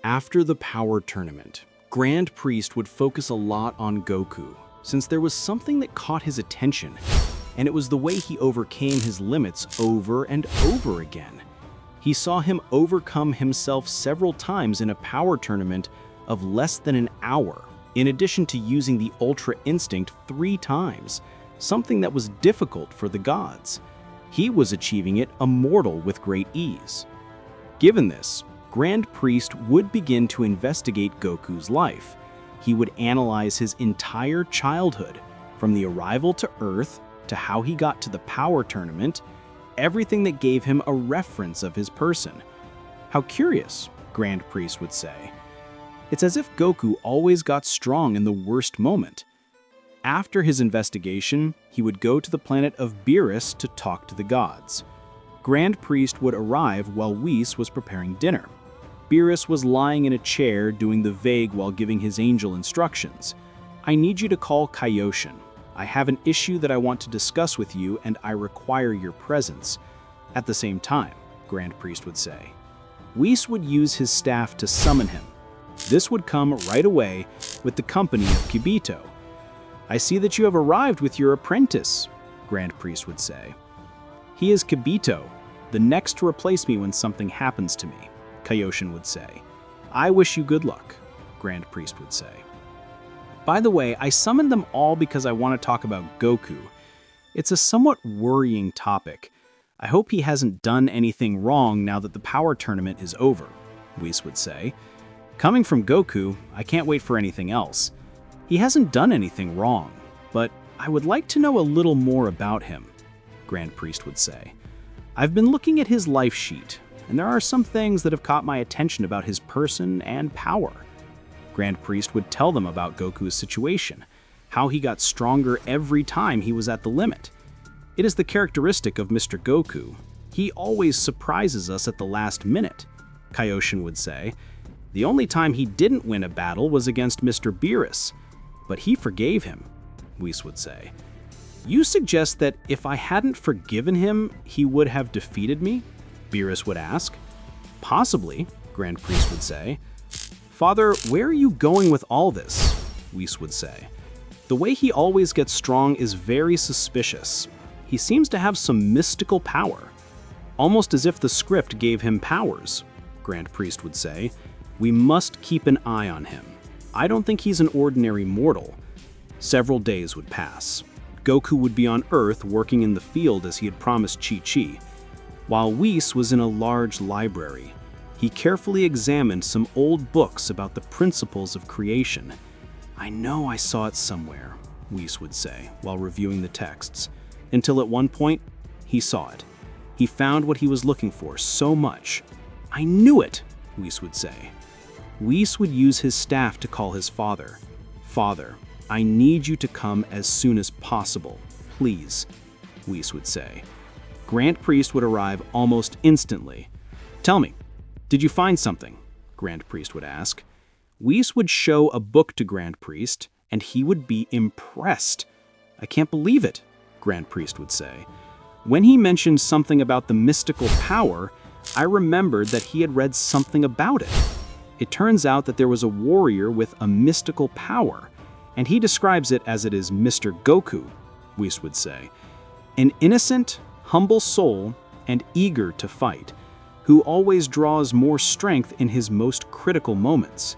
After the power tournament, Grand Priest would focus a lot on Goku, since there was something that caught his attention, and it was the way he overcame his limits over and over again. He saw him overcome himself several times in a power tournament of less than an hour, in addition to using the Ultra Instinct 3 times, something that was difficult for the gods. He was achieving it a mortal with great ease. Given this, Grand Priest would begin to investigate Goku's life. He would analyze his entire childhood, from the arrival to Earth to how he got to the power tournament, everything that gave him a reference of his person. How curious, Grand Priest would say. It's as if Goku always got strong in the worst moment. After his investigation, he would go to the planet of Beerus to talk to the gods. Grand Priest would arrive while Whis was preparing dinner. Beerus was lying in a chair doing the vague while giving his angel instructions. "I need you to call Kaioshin. I have an issue that I want to discuss with you and I require your presence." At the same time, Grand Priest would say. Whis would use his staff to summon him. This would come right away with the company of Kibito. "I see that you have arrived with your apprentice," Grand Priest would say. "He is Kibito, the next to replace me when something happens to me," Kaioshin would say. "I wish you good luck," Grand Priest would say. By the way, I summoned them all because I want to talk about Goku. It's a somewhat worrying topic. I hope he hasn't done anything wrong now that the power tournament is over, Whis would say. Coming from Goku, I can't wait for anything else. He hasn't done anything wrong, but I would like to know a little more about him, Grand Priest would say. I've been looking at his life sheet, and there are some things that have caught my attention about his person and power. Grand Priest would tell them about Goku's situation, how he got stronger every time he was at the limit. It is the characteristic of Mr. Goku. He always surprises us at the last minute, Kaioshin would say. The only time he didn't win a battle was against Mr. Beerus, but he forgave him, Whis would say. You suggest that if I hadn't forgiven him, he would have defeated me? Beerus would ask. Possibly, Grand Priest would say. Father, where are you going with all this? Whis would say. The way he always gets strong is very suspicious. He seems to have some mystical power, almost as if the script gave him powers, Grand Priest would say. We must keep an eye on him. I don't think he's an ordinary mortal. Several days would pass. Goku would be on Earth working in the field as he had promised Chi-Chi, while Whis was in a large library. He carefully examined some old books about the principles of creation. I know I saw it somewhere, Whis would say, while reviewing the texts, until at one point, he saw it. He found what he was looking for so much. I knew it, Whis would say. Whis would use his staff to call his father. Father, I need you to come as soon as possible, please, Whis would say. Grand Priest would arrive almost instantly. Tell me, did you find something? Grand Priest would ask. Whis would show a book to Grand Priest, and he would be impressed. I can't believe it, Grand Priest would say. When he mentioned something about the mystical power, I remembered that he had read something about it. It turns out that there was a warrior with a mystical power, and he describes it as it is Mr. Goku, Whis would say. An innocent, humble soul and eager to fight, who always draws more strength in his most critical moments.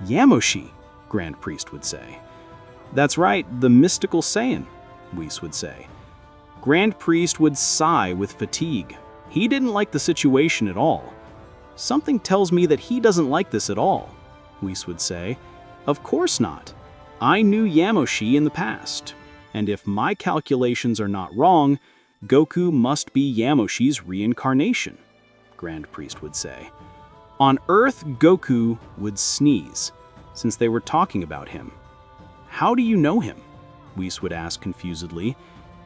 Yamoshi, Grand Priest would say. That's right, the mystical Saiyan, Whis would say. Grand Priest would sigh with fatigue. He didn't like the situation at all. Something tells me that he doesn't like this at all, Whis would say. Of course not. I knew Yamoshi in the past, and if my calculations are not wrong, Goku must be Yamoshi's reincarnation, Grand Priest would say. On Earth, Goku would sneeze, since they were talking about him. How do you know him? Whis would ask confusedly.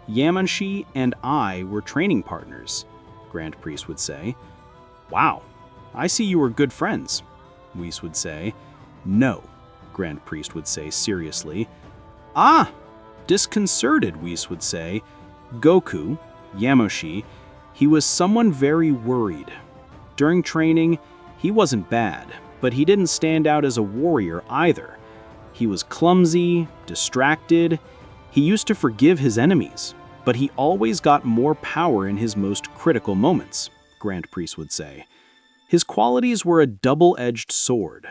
Yamoshi and I were training partners, Grand Priest would say. Wow, I see you were good friends, Whis would say. No, Grand Priest would say seriously. Ah, disconcerted, Whis would say. Goku, Yamoshi, he was someone very worried. During training, he wasn't bad. But he didn't stand out as a warrior either. He was clumsy, distracted. He used to forgive his enemies, but he always got more power in his most critical moments, Grand Priest would say. His qualities were a double-edged sword,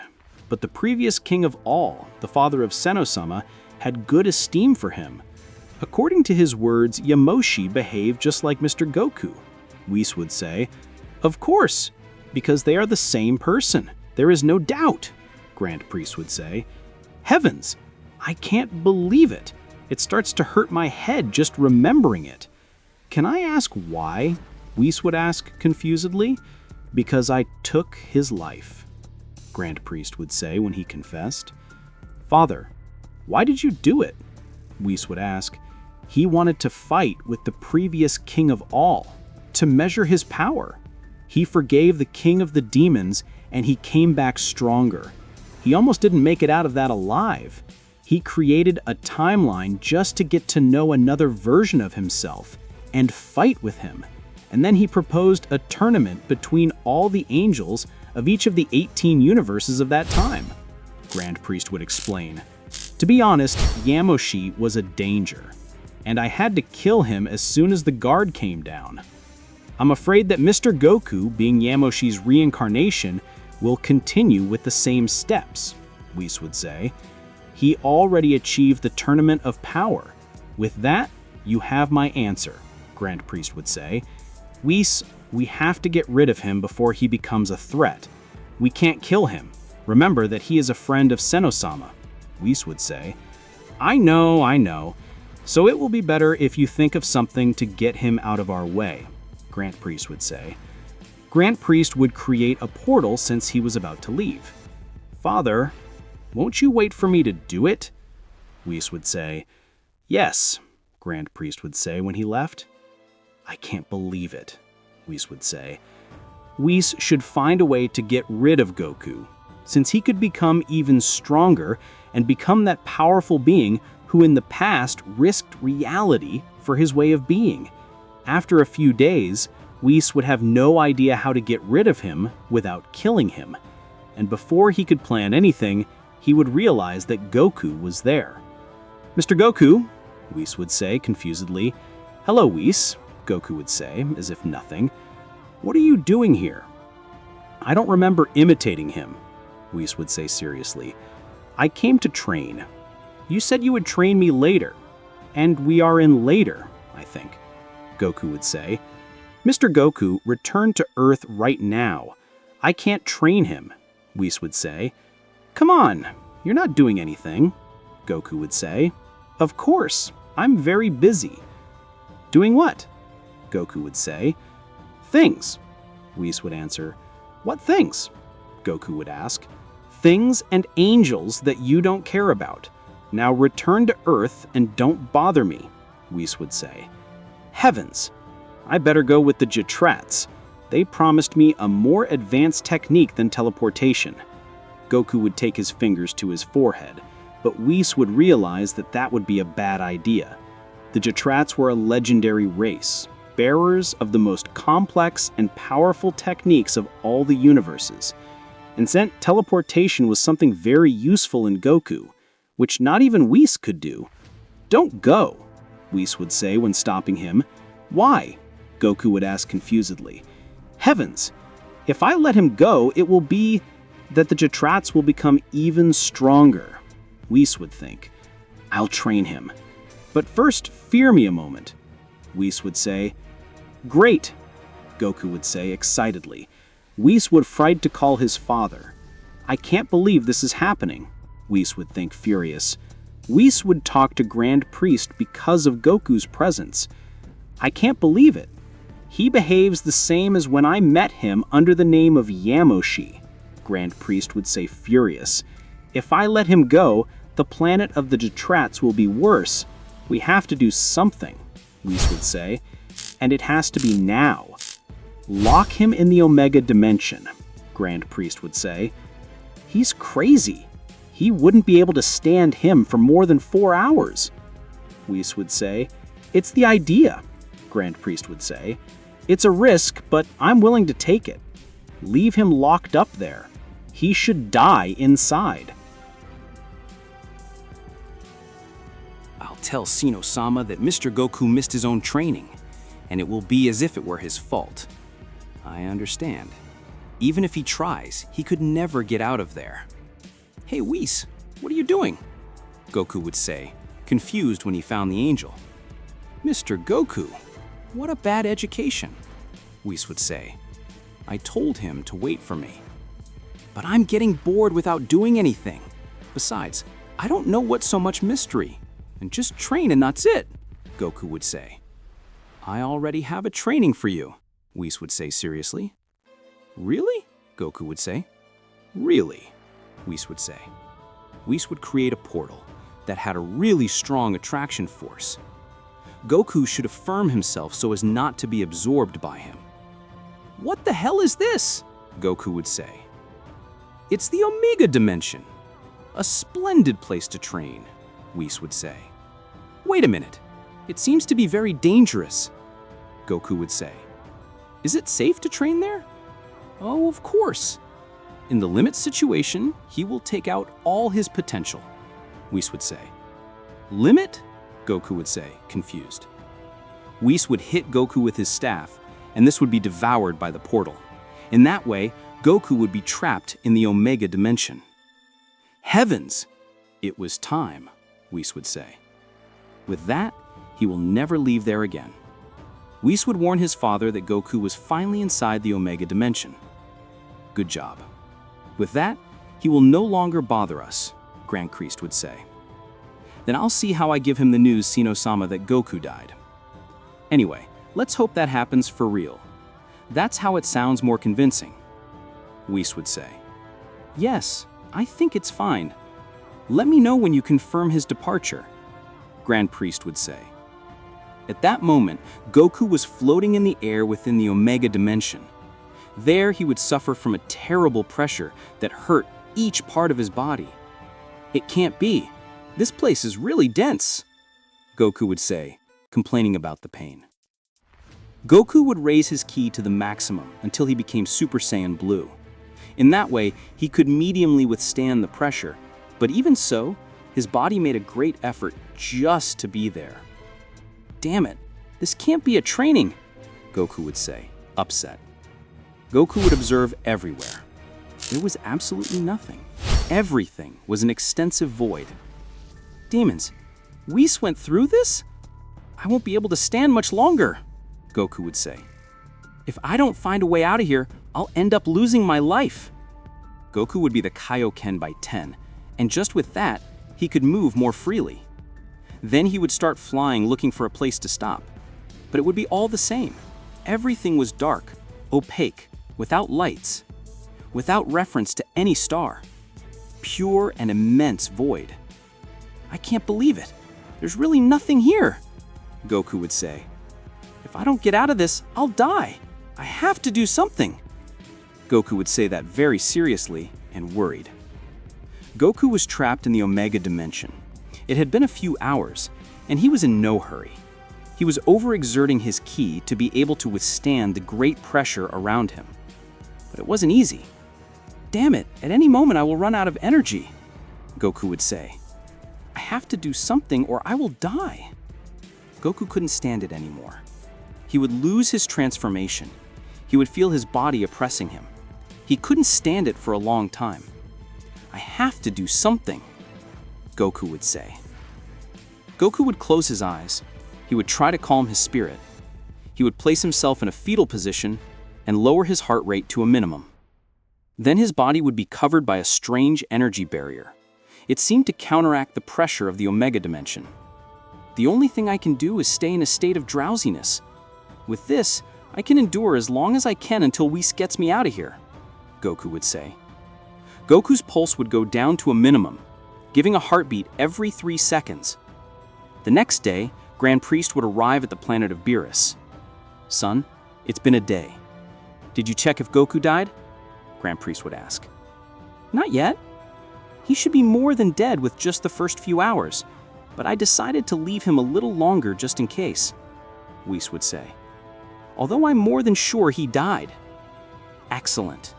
but the previous king of all, the father of Senno-sama, had good esteem for him. According to his words, Yamoshi behaved just like Mr. Goku. Whis would say, "Of course, because they are the same person. There is no doubt," Grand Priest would say. "Heavens, I can't believe it. It starts to hurt my head just remembering it." "Can I ask why?" Whis would ask confusedly. "Because I took his life," Grand Priest would say when he confessed. "Father, why did you do it?" Whis would ask. "He wanted to fight with the previous king of all, to measure his power. He forgave the king of the demons, and he came back stronger. He almost didn't make it out of that alive. He created a timeline just to get to know another version of himself and fight with him. And then he proposed a tournament between all the angels of each of the 18 universes of that time," Grand Priest would explain. "To be honest, Yamoshi was a danger, and I had to kill him as soon as the guard came down. I'm afraid that Mr. Goku, being Yamoshi's reincarnation, will continue with the same steps," Whis would say. "He already achieved the Tournament of Power. With that, you have my answer," Grand Priest would say. "Whis, we have to get rid of him before he becomes a threat. We can't kill him. Remember that he is a friend of Senno-sama," Whis would say. I know. So it will be better if you think of something to get him out of our way," Grand Priest would say. Grand Priest would create a portal since he was about to leave. "Father, won't you wait for me to do it?" Whis would say. "Yes," Grand Priest would say when he left. "I can't believe it," Whis would say. Whis should find a way to get rid of Goku, since he could become even stronger and become that powerful being who in the past risked reality for his way of being. After a few days, Whis would have no idea how to get rid of him without killing him. And before he could plan anything, he would realize that Goku was there. "Mr. Goku," Whis would say confusedly. "Hello, Whis," Goku would say, as if nothing. "What are you doing here?" "I don't remember imitating him," Whis would say seriously. "I came to train. You said you would train me later. And we are in later, I think," Goku would say. "Mr. Goku, return to Earth right now. I can't train him," Whis would say. "Come on, you're not doing anything," Goku would say. "Of course, I'm very busy." "Doing what?" Goku would say. "Things," Whis would answer. "What things?" Goku would ask. "Things and angels that you don't care about. Now return to Earth and don't bother me," Whis would say. "Heavens! I better go with the Jetrats. They promised me a more advanced technique than teleportation." Goku would take his fingers to his forehead, but Whis would realize that that would be a bad idea. The Jetrats were a legendary race, bearers of the most complex and powerful techniques of all the universes. And since teleportation was something very useful in Goku, which not even Whis could do. "Don't go," Whis would say when stopping him. "Why?" Goku would ask confusedly. "Heavens! If I let him go, it will be that the Jetrats will become even stronger," Whis would think. "I'll train him. But first, fear me a moment," Whis would say. "Great," Goku would say excitedly. Whis would fright to call his father. "I can't believe this is happening," Whis would think furious. Whis would talk to Grand Priest because of Goku's presence. "I can't believe it. He behaves the same as when I met him under the name of Yamoshi," Grand Priest would say furious. "If I let him go, the planet of the Jetrats will be worse. We have to do something," Whis would say. "And it has to be now. Lock him in the Omega Dimension," Grand Priest would say. "He's crazy. He wouldn't be able to stand him for more than 4 hours," Whis would say. "It's the idea," Grand Priest would say. "It's a risk, but I'm willing to take it. Leave him locked up there. He should die inside. I'll tell Sino-sama that Mr. Goku missed his own training, and it will be as if it were his fault. I understand. Even if he tries, he could never get out of there. Hey, Whis, what are you doing? Goku would say, confused when he found the angel. Mr. Goku, what a bad education, Whis would say. I told him to wait for me. But I'm getting bored without doing anything. Besides, I don't know what's so much mystery. And just train and that's it, Goku would say. I already have a training for you, Whis would say seriously. Really? Goku would say. Really? Whis would say. Whis would create a portal that had a really strong attraction force. Goku should affirm himself so as not to be absorbed by him. What the hell is this? Goku would say. It's the Omega Dimension. A splendid place to train, Whis would say. Wait a minute. It seems to be very dangerous, Goku would say. Is it safe to train there? Oh, of course. In the limit situation, he will take out all his potential, Whis would say. Limit? Goku would say, confused. Whis would hit Goku with his staff, and this would be devoured by the portal. In that way, Goku would be trapped in the Omega Dimension. Heavens! It was time, Whis would say. With that, he will never leave there again. Whis would warn his father that Goku was finally inside the Omega Dimension. Good job. With that, he will no longer bother us, Grand Priest would say. Then I'll see how I give him the news, Sino-sama, that Goku died. Anyway, let's hope that happens for real. That's how it sounds more convincing, Whis would say. Yes, I think it's fine. Let me know when you confirm his departure, Grand Priest would say. At that moment, Goku was floating in the air within the Omega Dimension. There, he would suffer from a terrible pressure that hurt each part of his body. It can't be. This place is really dense, Goku would say, complaining about the pain. Goku would raise his ki to the maximum until he became Super Saiyan Blue. In that way, he could mediumly withstand the pressure, but even so, his body made a great effort just to be there. Damn it, this can't be a training, Goku would say, upset. Goku would observe everywhere. There was absolutely nothing. Everything was an extensive void. Demons, Whis went through this? I won't be able to stand much longer, Goku would say. If I don't find a way out of here, I'll end up losing my life. Goku would be the Kaioken by 10, and just with that, he could move more freely. Then he would start flying looking for a place to stop. But it would be all the same. Everything was dark, opaque, without lights, without reference to any star. Pure and immense void. I can't believe it. There's really nothing here, Goku would say. If I don't get out of this, I'll die. I have to do something. Goku would say that very seriously and worried. Goku was trapped in the Omega Dimension. It had been a few hours, and he was in no hurry. He was overexerting his ki to be able to withstand the great pressure around him. But it wasn't easy. Damn it, at any moment I will run out of energy, Goku would say. I have to do something or I will die. Goku couldn't stand it anymore. He would lose his transformation. He would feel his body oppressing him. He couldn't stand it for a long time. I have to do something, Goku would say. Goku would close his eyes. He would try to calm his spirit. He would place himself in a fetal position and lower his heart rate to a minimum. Then his body would be covered by a strange energy barrier. It seemed to counteract the pressure of the Omega Dimension. The only thing I can do is stay in a state of drowsiness. With this, I can endure as long as I can until Whis gets me out of here, Goku would say. Goku's pulse would go down to a minimum, giving a heartbeat every 3 seconds. The next day, Grand Priest would arrive at the planet of Beerus. Son, it's been a day. Did you check if Goku died? Grand Priest would ask. Not yet. He should be more than dead with just the first few hours, but I decided to leave him a little longer just in case, Whis would say. Although I'm more than sure he died. Excellent.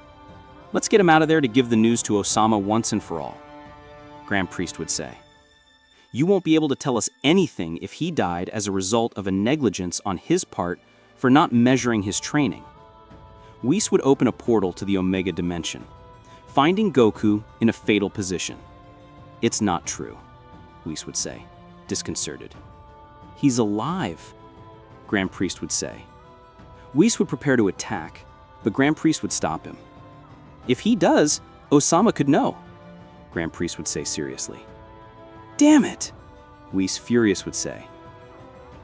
Let's get him out of there to give the news to Osama once and for all, Grand Priest would say. You won't be able to tell us anything if he died as a result of a negligence on his part for not measuring his training. Whis would open a portal to the Omega Dimension, finding Goku in a fatal position. It's not true, Whis would say, disconcerted. He's alive, Grand Priest would say. Whis would prepare to attack, but Grand Priest would stop him. If he does, Osama could know, Grand Priest would say seriously. Damn it, Whis, furious, would say.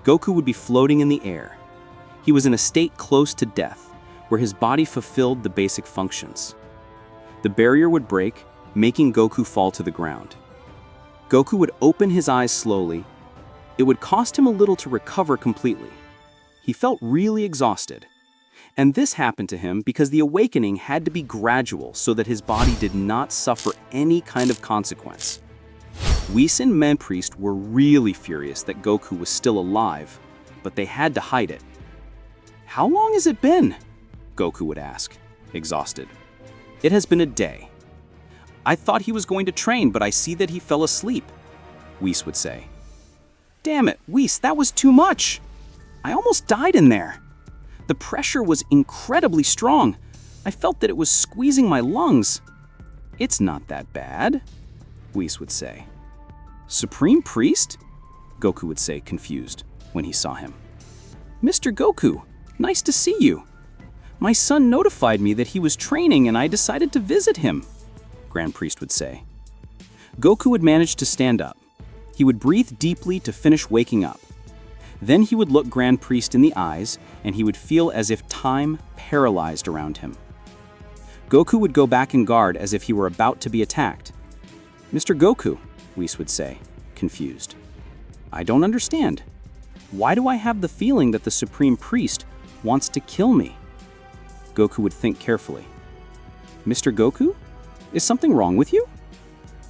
Goku would be floating in the air. He was in a state close to death, where his body fulfilled the basic functions. The barrier would break, making Goku fall to the ground. Goku would open his eyes slowly. It would cost him a little to recover completely. He felt really exhausted. And this happened to him because the awakening had to be gradual so that his body did not suffer any kind of consequence. Whis and Grand Priest were really furious that Goku was still alive, but they had to hide it. How long has it been? Goku would ask, exhausted. It has been a day. I thought he was going to train, but I see that he fell asleep, Whis would say. Damn it, Whis, that was too much. I almost died in there. The pressure was incredibly strong. I felt that it was squeezing my lungs. It's not that bad, Whis would say. Supreme Priest? Goku would say, confused, when he saw him. Mr. Goku, nice to see you. My son notified me that he was training and I decided to visit him, Grand Priest would say. Goku would manage to stand up. He would breathe deeply to finish waking up. Then he would look Grand Priest in the eyes and he would feel as if time paralyzed around him. Goku would go back in guard as if he were about to be attacked. Mr. Goku, Whis would say, confused. I don't understand. Why do I have the feeling that the Supreme Priest wants to kill me? Goku would think carefully. Mr. Goku, is something wrong with you?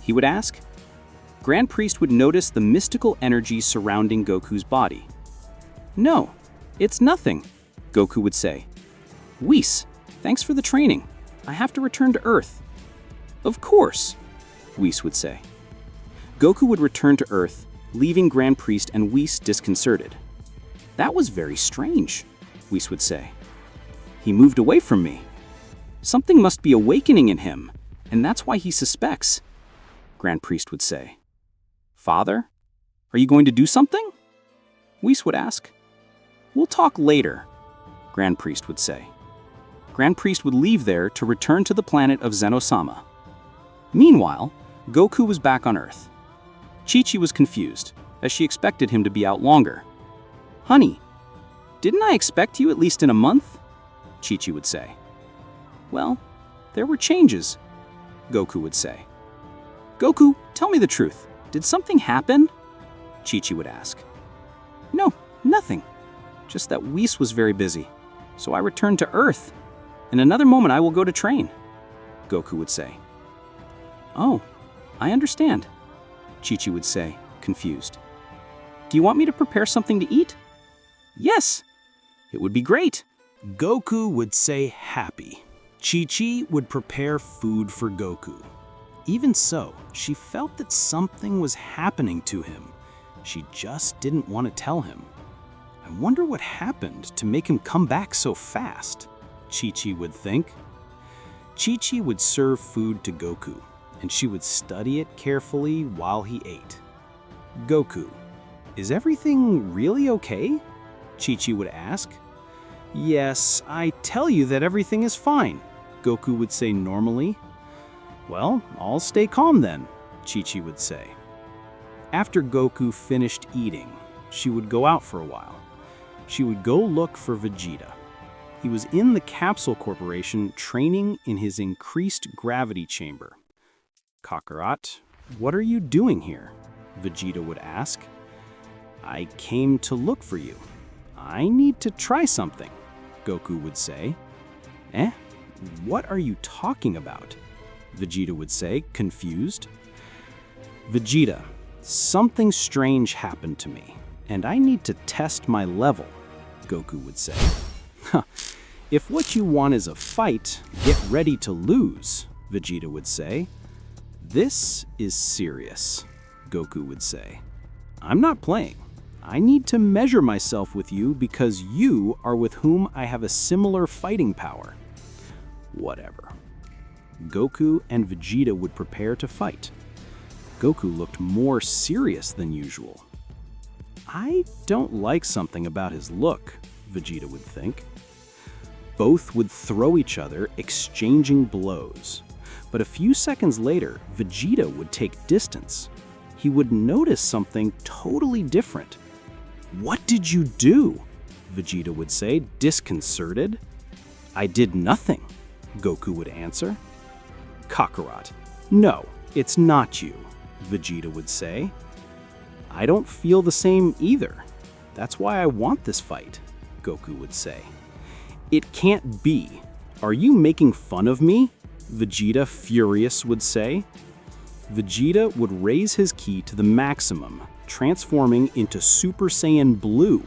He would ask. Grand Priest would notice the mystical energy surrounding Goku's body. No, it's nothing, Goku would say. Whis, thanks for the training. I have to return to Earth. Of course, Whis would say. Goku would return to Earth, leaving Grand Priest and Whis disconcerted. That was very strange, Whis would say. He moved away from me. Something must be awakening in him, and that's why he suspects, Grand Priest would say. Father, are you going to do something? Whis would ask. We'll talk later, Grand Priest would say. Grand Priest would leave there to return to the planet of Zenosama. Meanwhile, Goku was back on Earth. Chi-Chi was confused, as she expected him to be out longer. Honey, didn't I expect you at least in a month? Chi-Chi would say. Well, there were changes, Goku would say. Goku, tell me the truth. Did something happen? Chi-Chi would ask. No, nothing. Just that Whis was very busy, so I returned to Earth. In another moment I will go to train, Goku would say. Oh, I understand, Chi-Chi would say, confused. Do you want me to prepare something to eat? Yes, it would be great, Goku would say, happy. Chi-Chi would prepare food for Goku. Even so, she felt that something was happening to him. She just didn't want to tell him. I wonder what happened to make him come back so fast, Chi-Chi would think. Chi-Chi would serve food to Goku, and she would study it carefully while he ate. Goku, is everything really okay? Chi-Chi would ask. Yes, I tell you that everything is fine, Goku would say normally. Well, I'll stay calm then, Chi-Chi would say. After Goku finished eating, she would go out for a while. She would go look for Vegeta. He was in the Capsule Corporation training in his increased gravity chamber. Kakarot, what are you doing here? Vegeta would ask. I came to look for you. I need to try something, Goku would say. Eh? What are you talking about? Vegeta would say, confused. Vegeta, something strange happened to me, and I need to test my level, Goku would say. If what you want is a fight, get ready to lose, Vegeta would say. This is serious, Goku would say. I'm not playing. I need to measure myself with you because you are with whom I have a similar fighting power. Whatever. Goku and Vegeta would prepare to fight. Goku looked more serious than usual. I don't like something about his look, Vegeta would think. Both would throw each other, exchanging blows. But a few seconds later, Vegeta would take distance. He would notice something totally different. What did you do? Vegeta would say, disconcerted. I did nothing, Goku would answer. Kakarot, no, it's not you, Vegeta would say. I don't feel the same either. That's why I want this fight, Goku would say. It can't be. Are you making fun of me? Vegeta, furious, would say. Vegeta would raise his ki to the maximum, transforming into Super Saiyan Blue.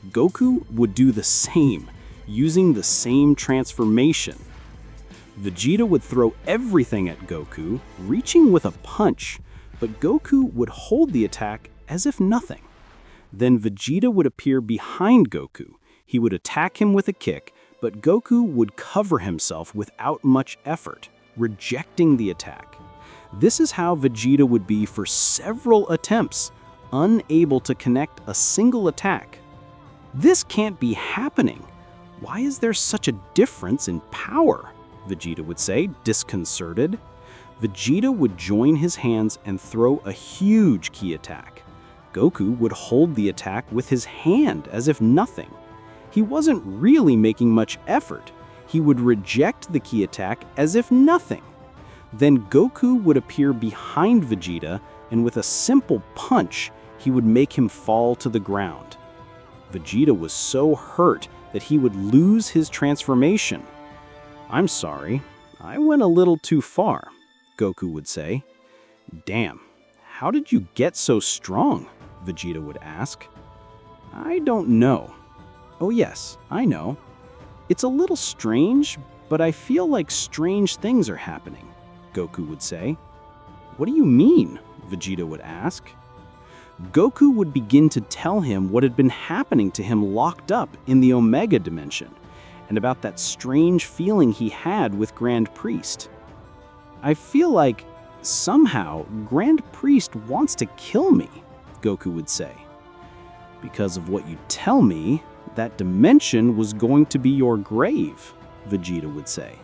Goku would do the same, using the same transformation. Vegeta would throw everything at Goku, reaching with a punch, but Goku would hold the attack as if nothing. Then Vegeta would appear behind Goku. He would attack him with a kick, but Goku would cover himself without much effort, rejecting the attack. This is how Vegeta would be for several attempts, unable to connect a single attack. This can't be happening. Why is there such a difference in power? Vegeta would say, disconcerted. Vegeta would join his hands and throw a huge ki attack. Goku would hold the attack with his hand as if nothing. He wasn't really making much effort. He would reject the ki attack as if nothing. Then Goku would appear behind Vegeta, and with a simple punch, he would make him fall to the ground. Vegeta was so hurt that he would lose his transformation. I'm sorry, I went a little too far, Goku would say. Damn, how did you get so strong? Vegeta would ask. I don't know. Oh yes, I know. It's a little strange, but I feel like strange things are happening, Goku would say. What do you mean? Vegeta would ask. Goku would begin to tell him what had been happening to him locked up in the Omega dimension, and about that strange feeling he had with Grand Priest. I feel like, somehow, Grand Priest wants to kill me, Goku would say. Because of what you tell me, that dimension was going to be your grave, Vegeta would say.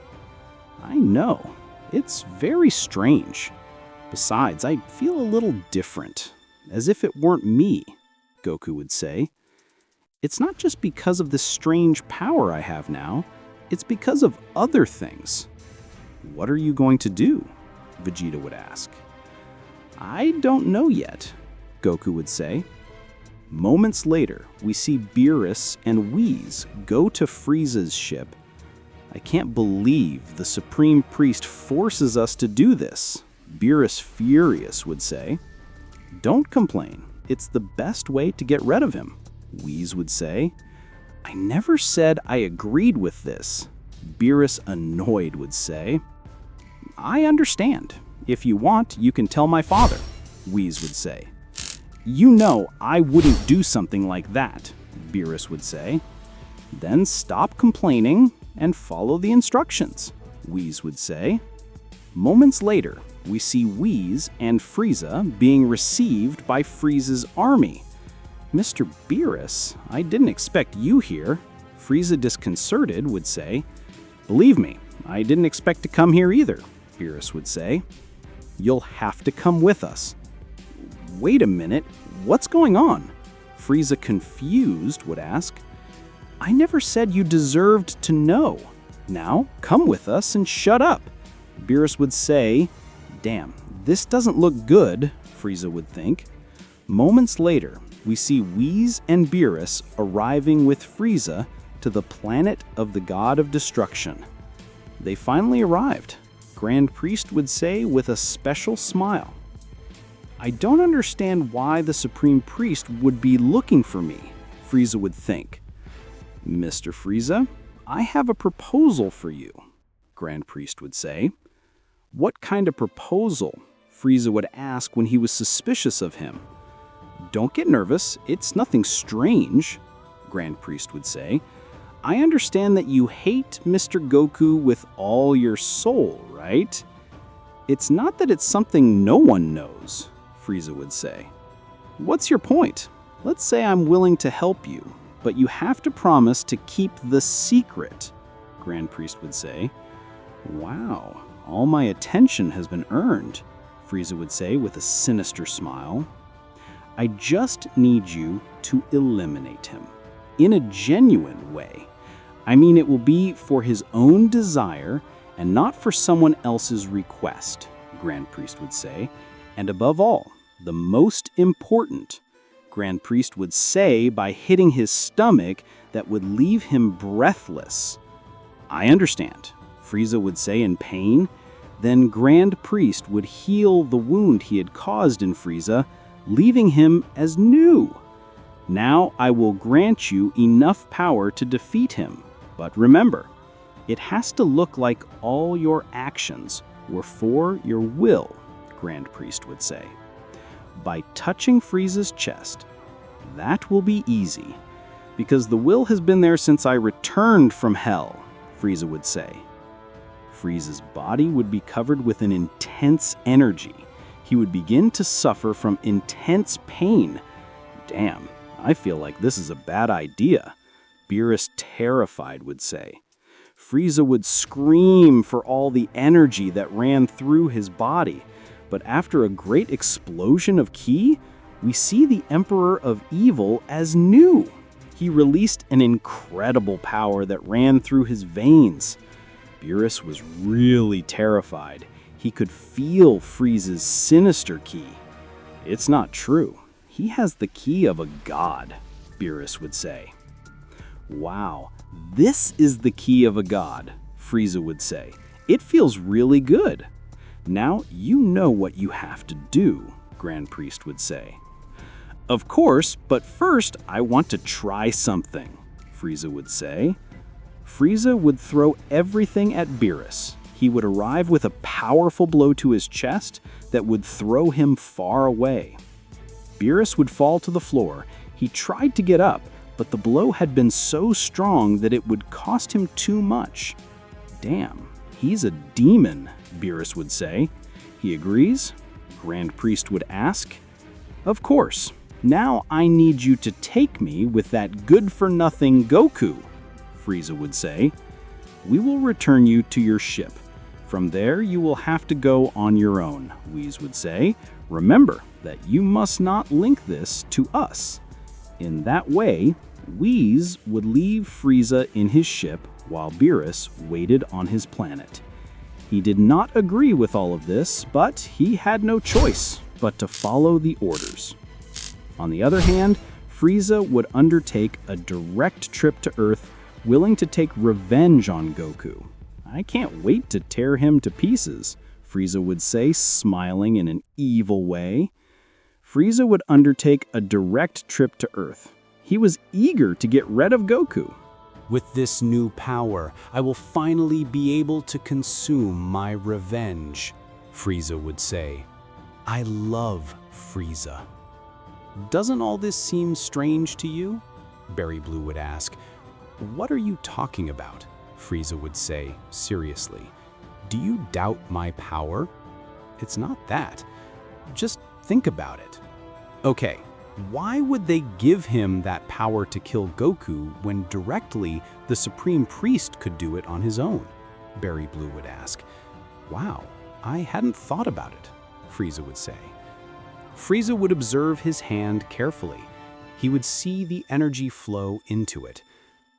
I know. It's very strange. Besides, I feel a little different, as if it weren't me, Goku would say. It's not just because of this strange power I have now, it's because of other things. What are you going to do? Vegeta would ask. I don't know yet, Goku would say. Moments later, we see Beerus and Whis go to Frieza's ship. I can't believe the Supreme Priest forces us to do this, Beerus, furious, would say. Don't complain. It's the best way to get rid of him, Whis would say. I never said I agreed with this, Beerus, annoyed, would say. I understand. If you want, you can tell my father, Whis would say. You know I wouldn't do something like that, Beerus would say. Then stop complaining and follow the instructions, Whis would say. Moments later, we see Whis and Frieza being received by Frieza's army. Mr. Beerus, I didn't expect you here, Frieza, disconcerted, would say. Believe me, I didn't expect to come here either, Beerus would say. You'll have to come with us. Wait a minute, what's going on? Frieza, confused, would ask. I never said you deserved to know. Now, come with us and shut up. Beerus would say. Damn, this doesn't look good, Frieza would think. Moments later, we see Whis and Beerus arriving with Frieza to the planet of the God of Destruction. They finally arrived, Grand Priest would say with a special smile. I don't understand why the Supreme Priest would be looking for me, Frieza would think. Mr. Frieza, I have a proposal for you, Grand Priest would say. What kind of proposal? Frieza would ask when he was suspicious of him. Don't get nervous, it's nothing strange, Grand Priest would say. I understand that you hate Mr. Goku with all your soul, right? It's not that it's something no one knows, Frieza would say. What's your point? Let's say I'm willing to help you, but you have to promise to keep the secret, Grand Priest would say. Wow, all my attention has been earned, Frieza would say with a sinister smile. I just need you to eliminate him, in a genuine way. I mean, it will be for his own desire and not for someone else's request, Grand Priest would say. And above all, the most important, Grand Priest would say by hitting his stomach that would leave him breathless. I understand, Frieza would say in pain. Then Grand Priest would heal the wound he had caused in Frieza, leaving him as new. Now I will grant you enough power to defeat him. But remember, it has to look like all your actions were for your will, Grand Priest would say. By touching Frieza's chest, that will be easy, because the will has been there since I returned from hell, Frieza would say. Frieza's body would be covered with an intense energy. He would begin to suffer from intense pain. Damn, I feel like this is a bad idea, Beerus, terrified, would say. Frieza would scream for all the energy that ran through his body, but after a great explosion of ki, we see the Emperor of Evil as new. He released an incredible power that ran through his veins. Beerus was really terrified. He could feel Frieza's sinister ki. It's not true. He has the ki of a god, Beerus would say. Wow, this is the ki of a god, Frieza would say. It feels really good. Now you know what you have to do, Grand Priest would say. Of course, but first I want to try something, Frieza would say. Frieza would throw everything at Beerus. He would arrive with a powerful blow to his chest that would throw him far away. Beerus would fall to the floor. He tried to get up, but the blow had been so strong that it would cost him too much. Damn, he's a demon, Beerus would say. He agrees? Grand Priest would ask. Of course. Now I need you to take me with that good-for-nothing Goku, Frieza would say. We will return you to your ship. From there, you will have to go on your own, Whis would say. Remember that you must not link this to us. In that way, Whis would leave Frieza in his ship while Beerus waited on his planet. He did not agree with all of this, but he had no choice but to follow the orders. On the other hand, Frieza would undertake a direct trip to Earth, willing to take revenge on Goku. I can't wait to tear him to pieces, Frieza would say, smiling in an evil way. Frieza would undertake a direct trip to Earth. He was eager to get rid of Goku. With this new power, I will finally be able to consume my revenge, Frieza would say. I love Frieza. Doesn't all this seem strange to you? Berry Blue would ask. What are you talking about? Frieza would say, seriously. Do you doubt my power? It's not that. Just think about it. Okay, why would they give him that power to kill Goku when directly the Supreme Priest could do it on his own? Berry Blue would ask. Wow, I hadn't thought about it, Frieza would say. Frieza would observe his hand carefully. He would see the energy flow into it.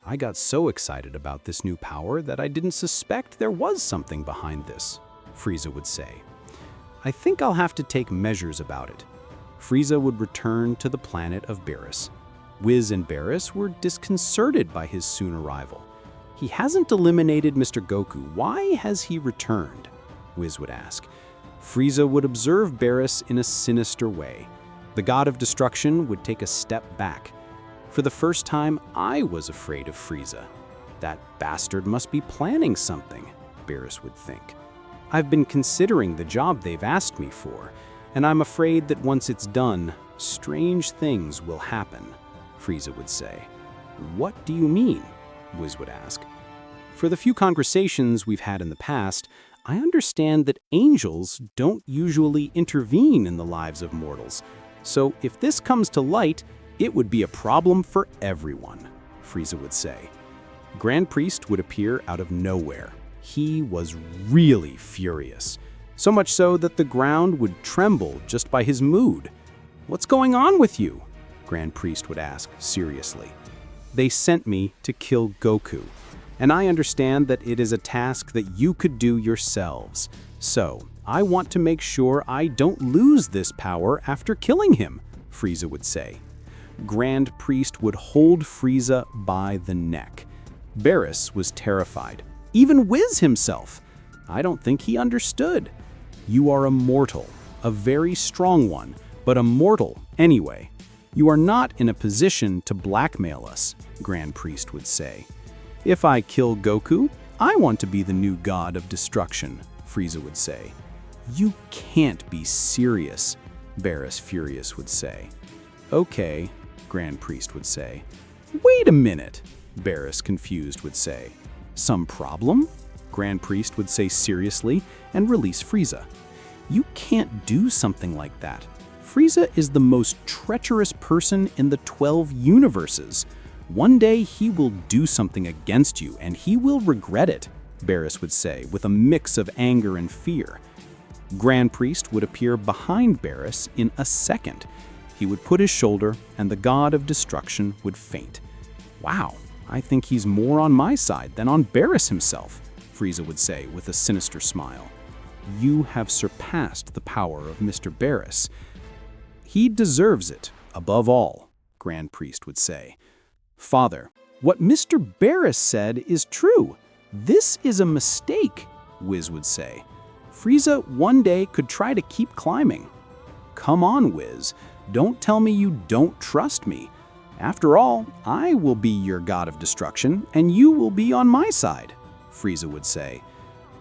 I got so excited about this new power that I didn't suspect there was something behind this, Frieza would say. I think I'll have to take measures about it. Frieza would return to the planet of Beerus. Whis and Beerus were disconcerted by his soon arrival. He hasn't eliminated Mr. Goku. Why has he returned? Whis would ask. Frieza would observe Beerus in a sinister way. The god of destruction would take a step back. For the first time, I was afraid of Frieza. That bastard must be planning something, Beerus would think. I've been considering the job they've asked me for, and I'm afraid that once it's done, strange things will happen, Frieza would say. What do you mean? Whis would ask. For the few conversations we've had in the past, I understand that angels don't usually intervene in the lives of mortals. So if this comes to light, it would be a problem for everyone, Frieza would say. Grand Priest would appear out of nowhere. He was really furious, so much so that the ground would tremble just by his mood. What's going on with you? Grand Priest would ask seriously. They sent me to kill Goku, and I understand that it is a task that you could do yourselves. So, I want to make sure I don't lose this power after killing him, Frieza would say. Grand Priest would hold Frieza by the neck. Beerus was terrified. Even Whis himself. I don't think he understood. You are a mortal, a very strong one, but a mortal anyway. You are not in a position to blackmail us, Grand Priest would say. If I kill Goku, I want to be the new god of destruction, Frieza would say. You can't be serious, Beerus furious would say. Okay, Grand Priest would say. Wait a minute, Beerus confused would say. Some problem? Grand Priest would say seriously and release Frieza. You can't do something like that. Frieza is the most treacherous person in the 12 universes. One day he will do something against you and he will regret it, Beerus would say with a mix of anger and fear. Grand Priest would appear behind Beerus in a second. He would put his shoulder and the god of destruction would faint. Wow, I think he's more on my side than on Beerus himself, Frieza would say with a sinister smile. You have surpassed the power of Mr. Beerus. He deserves it, above all, Grand Priest would say. Father, what Mr. Beerus said is true. This is a mistake, Whis would say. Frieza one day could try to keep climbing. Come on, Whis. Don't tell me you don't trust me. After all, I will be your god of destruction, and you will be on my side, Frieza would say.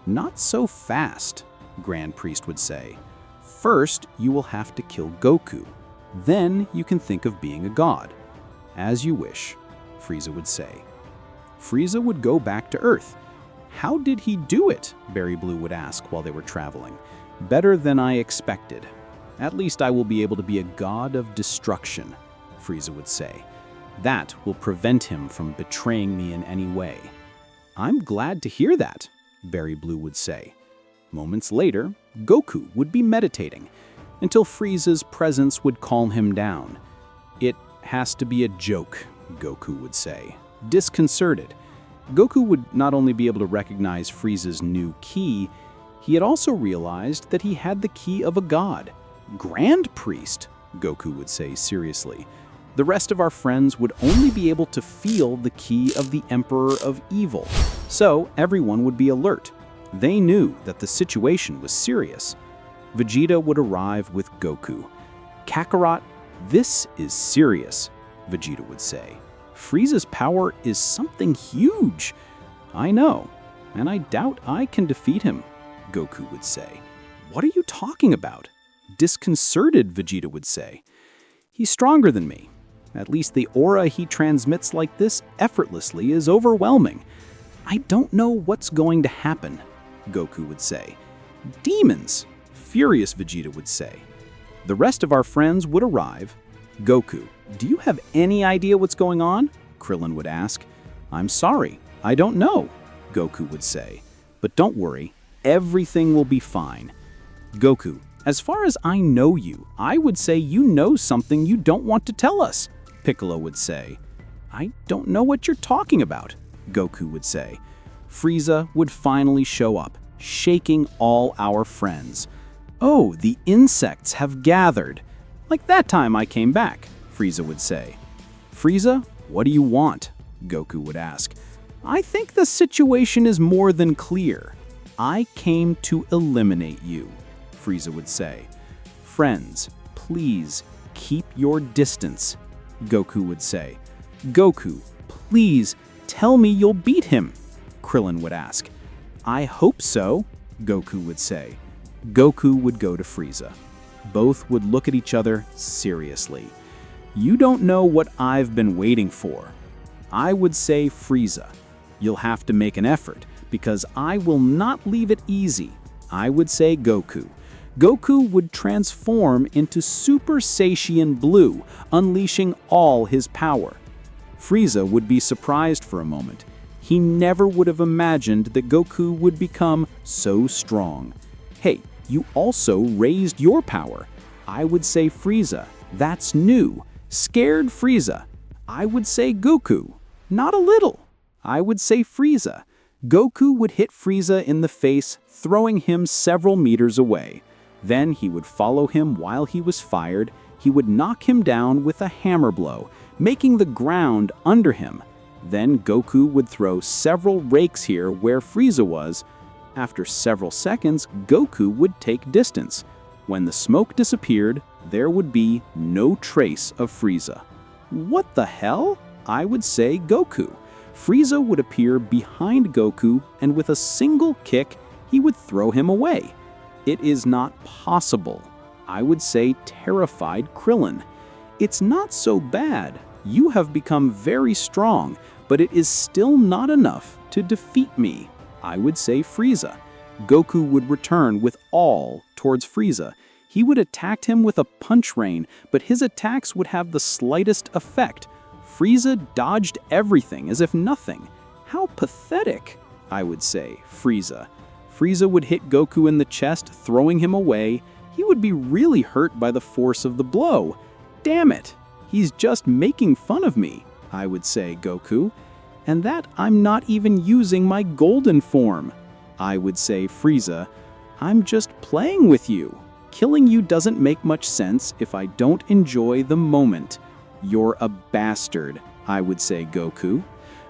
Not so fast, Grand Priest would say. First, you will have to kill Goku. Then you can think of being a god. As you wish, Frieza would say. Frieza would go back to Earth. How did he do it? Berry Blue would ask while they were traveling. Better than I expected. At least I will be able to be a god of destruction, Frieza would say. That will prevent him from betraying me in any way. I'm glad to hear that, Berry Blue would say. Moments later, Goku would be meditating until Frieza's presence would calm him down. It has to be a joke, Goku would say, disconcerted. Goku would not only be able to recognize Frieza's new key, he had also realized that he had the key of a god. Grand Priest, Goku would say seriously. The rest of our friends would only be able to feel the key of the Emperor of Evil, so everyone would be alert. They knew that the situation was serious. Vegeta would arrive with Goku. Kakarot, this is serious, Vegeta would say. Frieza's power is something huge. I know, and I doubt I can defeat him, Goku would say. What are you talking about? Disconcerted, Vegeta would say. He's stronger than me. At least the aura he transmits like this effortlessly is overwhelming. I don't know what's going to happen, Goku would say. Demons, furious Vegeta would say. The rest of our friends would arrive. Goku, do you have any idea what's going on? Krillin would ask. I'm sorry, I don't know, Goku would say. But don't worry, everything will be fine. Goku, as far as I know you, I would say you know something you don't want to tell us, Piccolo would say. I don't know what you're talking about, Goku would say. Frieza would finally show up, shaking all our friends. Oh, the insects have gathered. Like that time I came back, Frieza would say. Frieza, what do you want? Goku would ask. I think the situation is more than clear. I came to eliminate you, Frieza would say. Friends, please keep your distance, Goku would say. Goku, please Tell me you'll beat him, Krillin would ask. I hope so, Goku would say. Goku would go to Frieza. Both would look at each other seriously. You don't know what I've been waiting for. I would say Frieza. You'll have to make an effort, because I will not leave it easy. I would say Goku. Goku would transform into Super Saiyan Blue, unleashing all his power. Frieza would be surprised for a moment. He never would have imagined that Goku would become so strong. Hey, you also raised your power. I would say Frieza. That's new. Scared Frieza. I would say Goku. Not a little. I would say Frieza. Goku would hit Frieza in the face, throwing him several meters away. Then he would follow him while he was fired. He would knock him down with a hammer blow, making the ground under him. Then Goku would throw several rakes here where Frieza was. After several seconds, Goku would take distance. When the smoke disappeared, there would be no trace of Frieza. What the hell? I would say Goku. Frieza would appear behind Goku, and with a single kick, he would throw him away. It is not possible. I would say terrified Krillin. It's not so bad. You have become very strong, but it is still not enough to defeat me. I would say Frieza. Goku would return with all towards Frieza. He would attack him with a punch rain, but his attacks would have the slightest effect. Frieza dodged everything as if nothing. How pathetic, I would say, Frieza. Frieza would hit Goku in the chest, throwing him away. He would be really hurt by the force of the blow. Damn it, he's just making fun of me, I would say, Goku. And that I'm not even using my golden form. I would say, Frieza, I'm just playing with you. Killing you doesn't make much sense if I don't enjoy the moment. You're a bastard, I would say, Goku.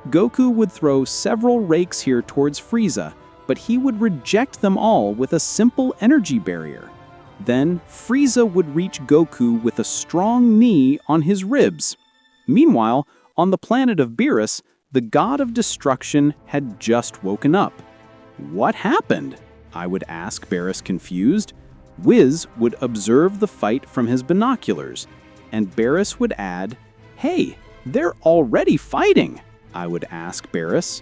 Goku would throw several rakes here towards Frieza, but he would reject them all with a simple energy barrier. Then Frieza would reach Goku with a strong knee on his ribs. Meanwhile, on the planet of Beerus, the god of destruction had just woken up. What happened? I would ask Beerus, confused. Wiz would observe the fight from his binoculars, and Beerus would add, Hey, they're already fighting. I would ask Beerus,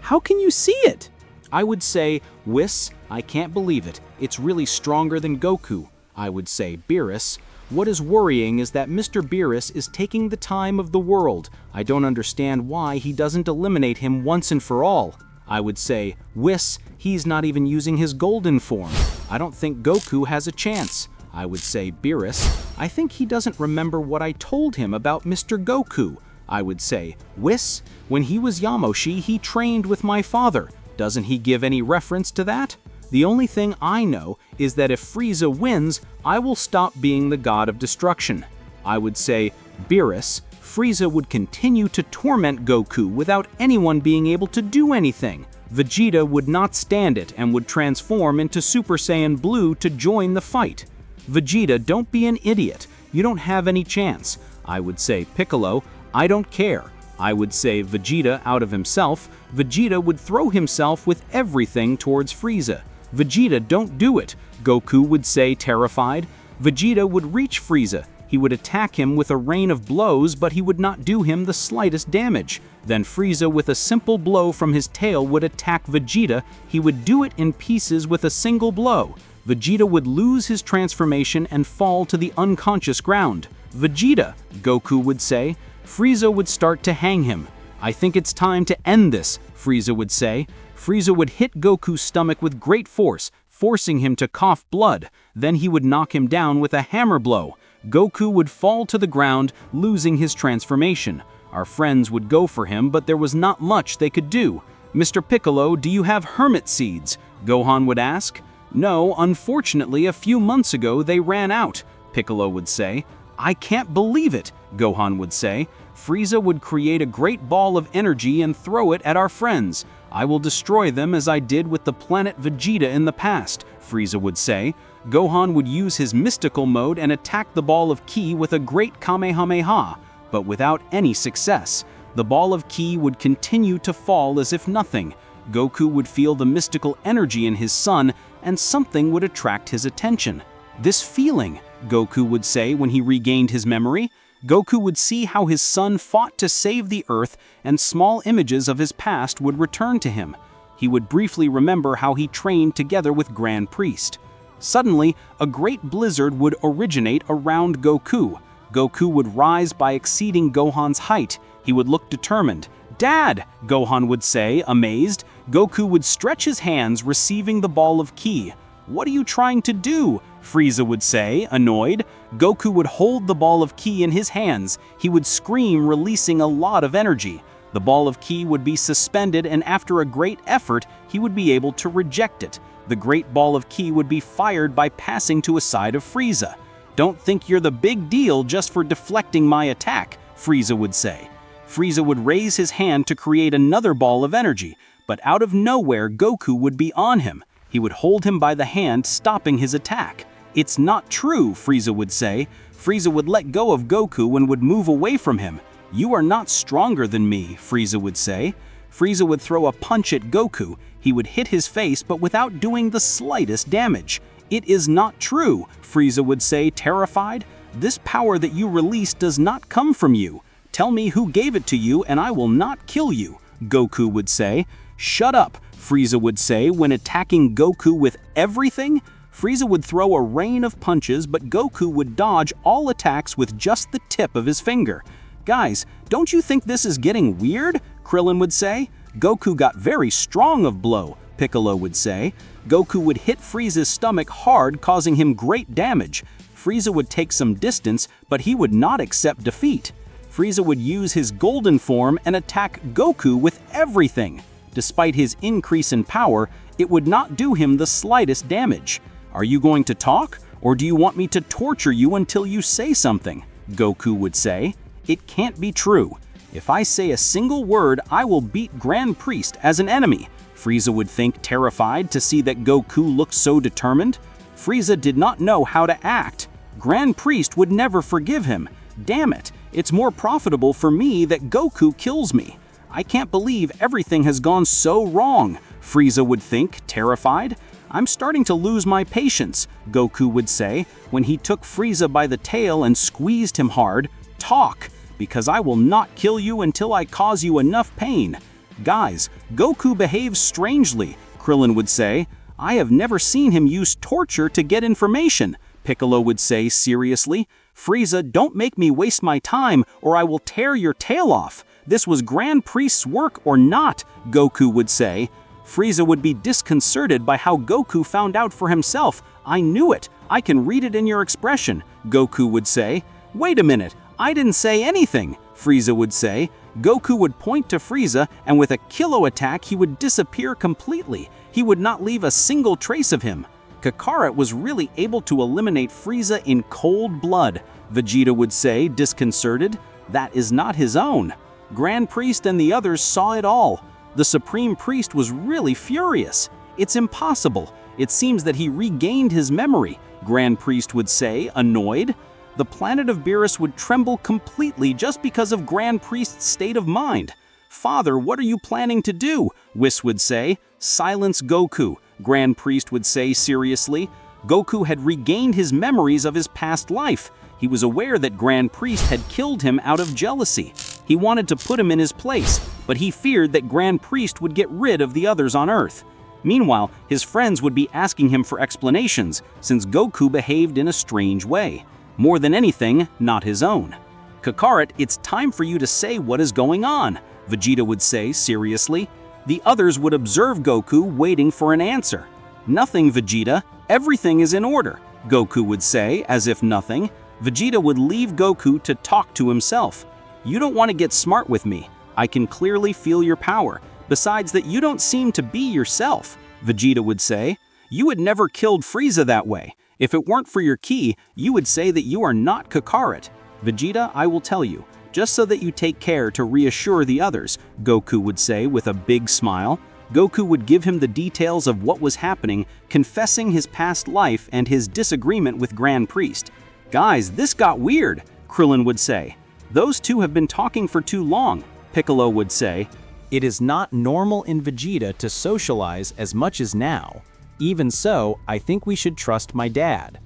How can you see it? I would say, Whis, I can't believe it. It's really stronger than Goku. I would say, Beerus, what is worrying is that Mr. Beerus is taking the time of the world. I don't understand why he doesn't eliminate him once and for all. I would say, Whis, he's not even using his golden form. I don't think Goku has a chance. I would say, Beerus, I think he doesn't remember what I told him about Mr. Goku. I would say, Whis, when he was Yamoshi, he trained with my father. Doesn't he give any reference to that? The only thing I know is that if Frieza wins, I will stop being the god of destruction. I would say, Beerus, Frieza would continue to torment Goku without anyone being able to do anything. Vegeta would not stand it and would transform into Super Saiyan Blue to join the fight. Vegeta, don't be an idiot. You don't have any chance. I would say, Piccolo, I don't care. I would say, Vegeta out of himself. Vegeta would throw himself with everything towards Frieza. Vegeta, don't do it. Goku would say, terrified. Vegeta would reach Frieza. He would attack him with a rain of blows, but he would not do him the slightest damage. Then Frieza, with a simple blow from his tail, would attack Vegeta. He would do it in pieces with a single blow. Vegeta would lose his transformation and fall to the unconscious ground. Vegeta, Goku would say. Frieza would start to hang him. I think it's time to end this, Frieza would say. Frieza would hit Goku's stomach with great force, forcing him to cough blood. Then he would knock him down with a hammer blow. Goku would fall to the ground, losing his transformation. Our friends would go for him, but there was not much they could do. Mr. Piccolo, do you have hermit seeds? Gohan would ask. No, unfortunately, a few months ago they ran out, Piccolo would say. I can't believe it, Gohan would say. Frieza would create a great ball of energy and throw it at our friends. I will destroy them as I did with the planet Vegeta in the past, Frieza would say. Gohan would use his mystical mode and attack the ball of ki with a great Kamehameha, but without any success. The ball of ki would continue to fall as if nothing. Goku would feel the mystical energy in his son, and something would attract his attention. This feeling, Goku would say when he regained his memory. Goku would see how his son fought to save the Earth, and small images of his past would return to him. He would briefly remember how he trained together with Grand Priest. Suddenly, a great blizzard would originate around Goku. Goku would rise by exceeding Gohan's height. He would look determined. "Dad!" Gohan would say, amazed. Goku would stretch his hands, receiving the ball of ki. "What are you trying to do?" Frieza would say, annoyed. Goku would hold the ball of ki in his hands. He would scream, releasing a lot of energy. The ball of ki would be suspended, and after a great effort, he would be able to reject it. The great ball of ki would be fired by passing to a side of Frieza. "Don't think you're the big deal just for deflecting my attack," Frieza would say. Frieza would raise his hand to create another ball of energy, but out of nowhere Goku would be on him. He would hold him by the hand, stopping his attack. "It's not true," Frieza would say. Frieza would let go of Goku and would move away from him. "You are not stronger than me," Frieza would say. Frieza would throw a punch at Goku. He would hit his face, but without doing the slightest damage. "It is not true," Frieza would say, terrified. "This power that you release does not come from you. Tell me who gave it to you and I will not kill you," Goku would say. "Shut up," Frieza would say when attacking Goku with everything. Frieza would throw a rain of punches, but Goku would dodge all attacks with just the tip of his finger. "Guys, don't you think this is getting weird?" Krillin would say. "Goku got very strong of blow," Piccolo would say. Goku would hit Frieza's stomach hard, causing him great damage. Frieza would take some distance, but he would not accept defeat. Frieza would use his golden form and attack Goku with everything. Despite his increase in power, it would not do him the slightest damage. "Are you going to talk, or do you want me to torture you until you say something?" Goku would say. "It can't be true. If I say a single word, I will beat Grand Priest as an enemy," Frieza would think, terrified to see that Goku looked so determined. Frieza did not know how to act. Grand Priest would never forgive him. "Damn it, it's more profitable for me that Goku kills me. I can't believe everything has gone so wrong," Frieza would think, terrified. "I'm starting to lose my patience," Goku would say when he took Frieza by the tail and squeezed him hard. "Talk, because I will not kill you until I cause you enough pain." "Guys, Goku behaves strangely," Krillin would say. "I have never seen him use torture to get information," Piccolo would say seriously. "Frieza, don't make me waste my time or I will tear your tail off. This was Grand Priest's work or not," Goku would say. Frieza would be disconcerted by how Goku found out for himself. "I knew it. I can read it in your expression," Goku would say. "Wait a minute. I didn't say anything," Frieza would say. Goku would point to Frieza, and with a kilo attack he would disappear completely. He would not leave a single trace of him. Kakarot was really able to eliminate Frieza in cold blood, Vegeta would say, disconcerted. "That is not his own." Grand Priest and the others saw it all. The Supreme Priest was really furious. "It's impossible. It seems that he regained his memory," Grand Priest would say, annoyed. The planet of Beerus would tremble completely just because of Grand Priest's state of mind. "Father, what are you planning to do?" Whis would say. "Silence Goku," Grand Priest would say seriously. Goku had regained his memories of his past life. He was aware that Grand Priest had killed him out of jealousy. He wanted to put him in his place, but he feared that Grand Priest would get rid of the others on Earth. Meanwhile, his friends would be asking him for explanations, since Goku behaved in a strange way. More than anything, not his own. "Kakarot, it's time for you to say what is going on," Vegeta would say seriously. The others would observe Goku, waiting for an answer. "Nothing, Vegeta. Everything is in order," Goku would say, as if nothing. Vegeta would leave Goku to talk to himself. "You don't want to get smart with me. I can clearly feel your power. Besides that, you don't seem to be yourself," Vegeta would say. "You had never killed Frieza that way. If it weren't for your ki, you would say that you are not Kakarot." "Vegeta, I will tell you, just so that you take care to reassure the others," Goku would say with a big smile. Goku would give him the details of what was happening, confessing his past life and his disagreement with Grand Priest. "Guys, this got weird," Krillin would say. "Those two have been talking for too long," Piccolo would say. It is not normal in Vegeta to socialize as much as now. Even so, I think we should trust my dad,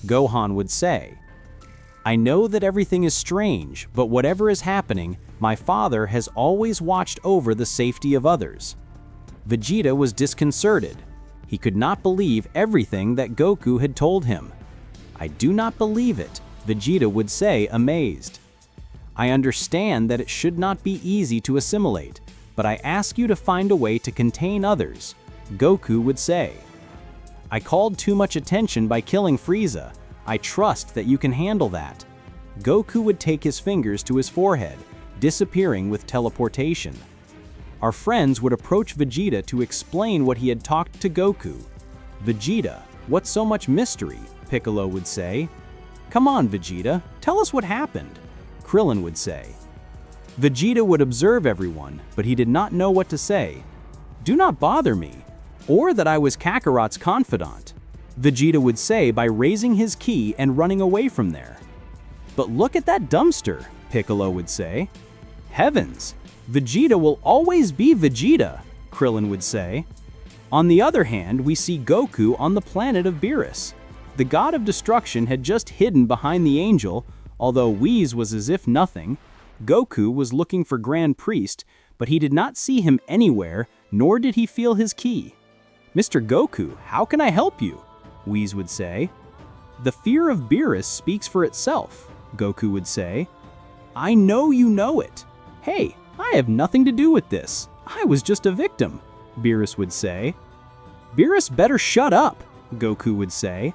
Gohan would say. I know that everything is strange, but whatever is happening, my father has always watched over the safety of others. Vegeta was disconcerted. He could not believe everything that Goku had told him. I do not believe it, Vegeta would say, amazed. I understand that it should not be easy to assimilate, but I ask you to find a way to contain others, Goku would say. I called too much attention by killing Frieza. I trust that you can handle that. Goku would take his fingers to his forehead, disappearing with teleportation. Our friends would approach Vegeta to explain what he had talked to Goku. Vegeta, what's so much mystery? Piccolo would say. Come on, Vegeta, tell us what happened, Krillin would say. Vegeta would observe everyone, but he did not know what to say. Do not bother me, or that I was Kakarot's confidant, Vegeta would say by raising his ki and running away from there. But look at that dumpster, Piccolo would say. Heavens, Vegeta will always be Vegeta, Krillin would say. On the other hand, we see Goku on the planet of Beerus. The god of destruction had just hidden behind the angel, although Whis was as if nothing. Goku was looking for Grand Priest, but he did not see him anywhere, nor did he feel his ki. Mr. Goku, how can I help you? Whis would say. The fear of Beerus speaks for itself, Goku would say. I know you know it. Hey, I have nothing to do with this. I was just a victim, Beerus would say. Beerus better shut up, Goku would say.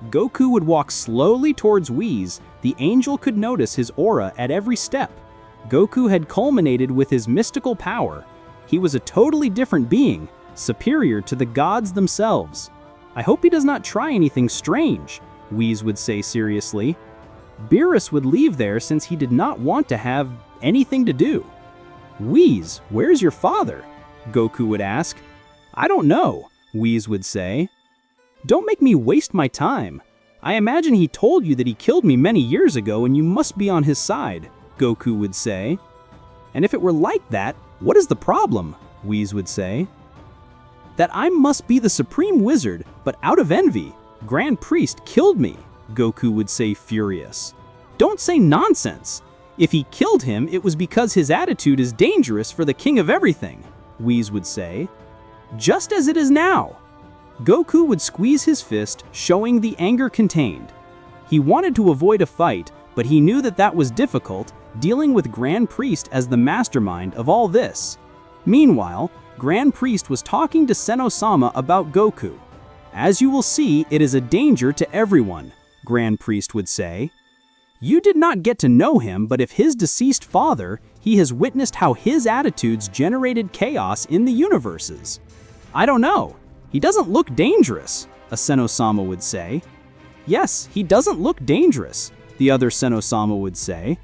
Goku would walk slowly towards Whis. The angel could notice his aura at every step. Goku had culminated with his mystical power. He was a totally different being, superior to the gods themselves. I hope he does not try anything strange, Whis would say seriously. Beerus would leave there since he did not want to have anything to do. Whis, where's your father? Goku would ask. I don't know, Whis would say. Don't make me waste my time. I imagine he told you that he killed me many years ago and you must be on his side, Goku would say. And if it were like that, what is the problem? Whis would say. That I must be the supreme wizard, but out of envy, Grand Priest killed me, Goku would say furious. Don't say nonsense. If he killed him, it was because his attitude is dangerous for the king of everything, Whis would say. Just as it is now. Goku would squeeze his fist, showing the anger contained. He wanted to avoid a fight, but he knew that that was difficult, dealing with Grand Priest as the mastermind of all this. Meanwhile, Grand Priest was talking to Senno-sama about Goku. As you will see, it is a danger to everyone, Grand Priest would say. You did not get to know him, but if his deceased father, he has witnessed how his attitudes generated chaos in the universes. I don't know. He doesn't look dangerous, a Senno-sama would say. Yes, he doesn't look dangerous, the other Senno-sama would say.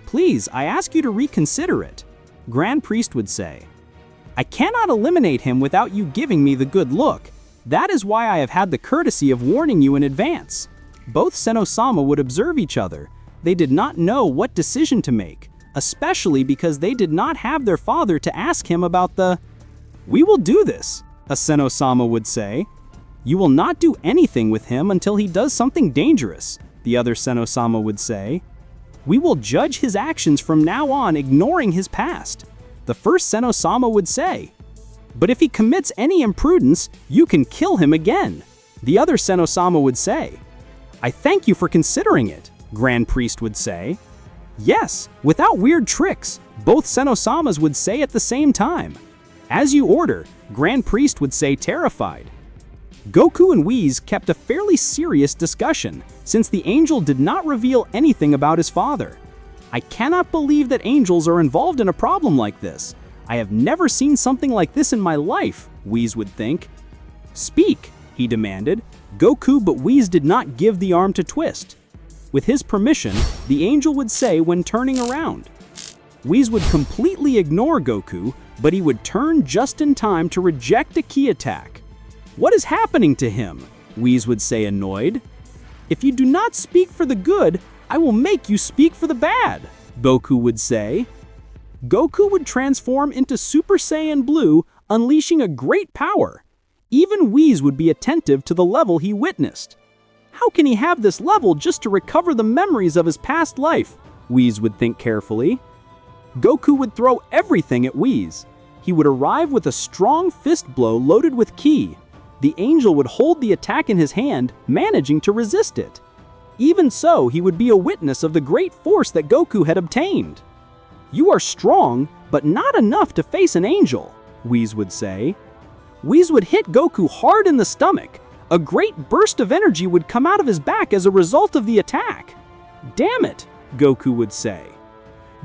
Please, I ask you to reconsider it, Grand Priest would say. I cannot eliminate him without you giving me the good look. That is why I have had the courtesy of warning you in advance. Both Senno-sama would observe each other. They did not know what decision to make, especially because they did not have their father to ask him about the... We will do this, a Senno-sama would say. You will not do anything with him until he does something dangerous, the other Senno-sama would say. We will judge his actions from now on, ignoring his past, the first Senno-sama would say. But if he commits any imprudence, you can kill him again, the other Senno-sama would say. I thank you for considering it, Grand Priest would say. Yes, without weird tricks, both Senno-samas would say at the same time. As you order, Grand Priest would say terrified. Goku and Whis kept a fairly serious discussion, since the angel did not reveal anything about his father. I cannot believe that angels are involved in a problem like this. I have never seen something like this in my life, Whis would think. Speak, he demanded. Goku but Whis did not give the arm to twist. With his permission, the angel would say when turning around. Whis would completely ignore Goku, but he would turn just in time to reject a ki attack. What is happening to him? Whis would say annoyed. If you do not speak for the good, I will make you speak for the bad, Goku would say. Goku would transform into Super Saiyan Blue, unleashing a great power. Even Whis would be attentive to the level he witnessed. How can he have this level just to recover the memories of his past life? Whis would think carefully. Goku would throw everything at Whis. He would arrive with a strong fist blow loaded with ki. The angel would hold the attack in his hand, managing to resist it. Even so, he would be a witness of the great force that Goku had obtained. "You are strong, but not enough to face an angel," Whis would say. Whis would hit Goku hard in the stomach. A great burst of energy would come out of his back as a result of the attack. "Damn it," Goku would say.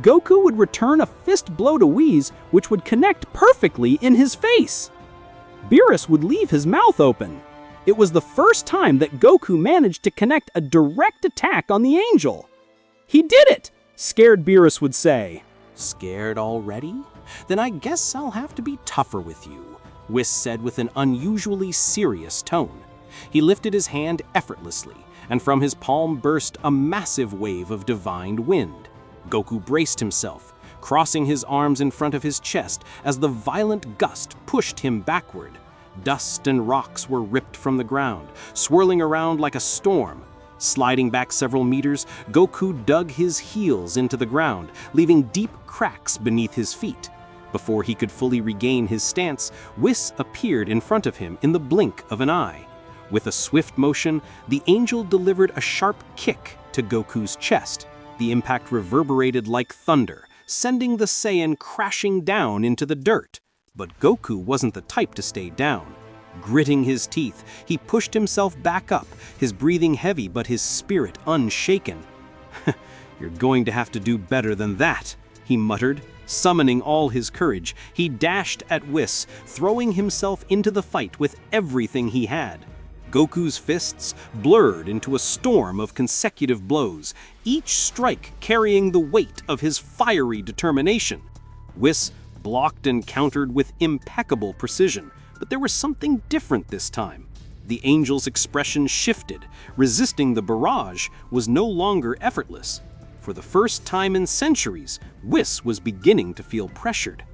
Goku would return a fist blow to Whis, which would connect perfectly in his face. Beerus would leave his mouth open. It was the first time that Goku managed to connect a direct attack on the angel. "He did it," scared Beerus would say. "Scared already? Then I guess I'll have to be tougher with you," Whis said with an unusually serious tone. He lifted his hand effortlessly, and from his palm burst a massive wave of divine wind. Goku braced himself, crossing his arms in front of his chest as the violent gust pushed him backward. Dust and rocks were ripped from the ground, swirling around like a storm. Sliding back several meters, Goku dug his heels into the ground, leaving deep cracks beneath his feet. Before he could fully regain his stance, Whis appeared in front of him in the blink of an eye. With a swift motion, the angel delivered a sharp kick to Goku's chest. The impact reverberated like thunder, sending the Saiyan crashing down into the dirt. But Goku wasn't the type to stay down. Gritting his teeth, he pushed himself back up, his breathing heavy but his spirit unshaken. "You're going to have to do better than that," he muttered. Summoning all his courage, he dashed at Whis, throwing himself into the fight with everything he had. Goku's fists blurred into a storm of consecutive blows, each strike carrying the weight of his fiery determination. Whis blocked and countered with impeccable precision, but there was something different this time. The angel's expression shifted. Resisting the barrage was no longer effortless. For the first time in centuries, Whis was beginning to feel pressured.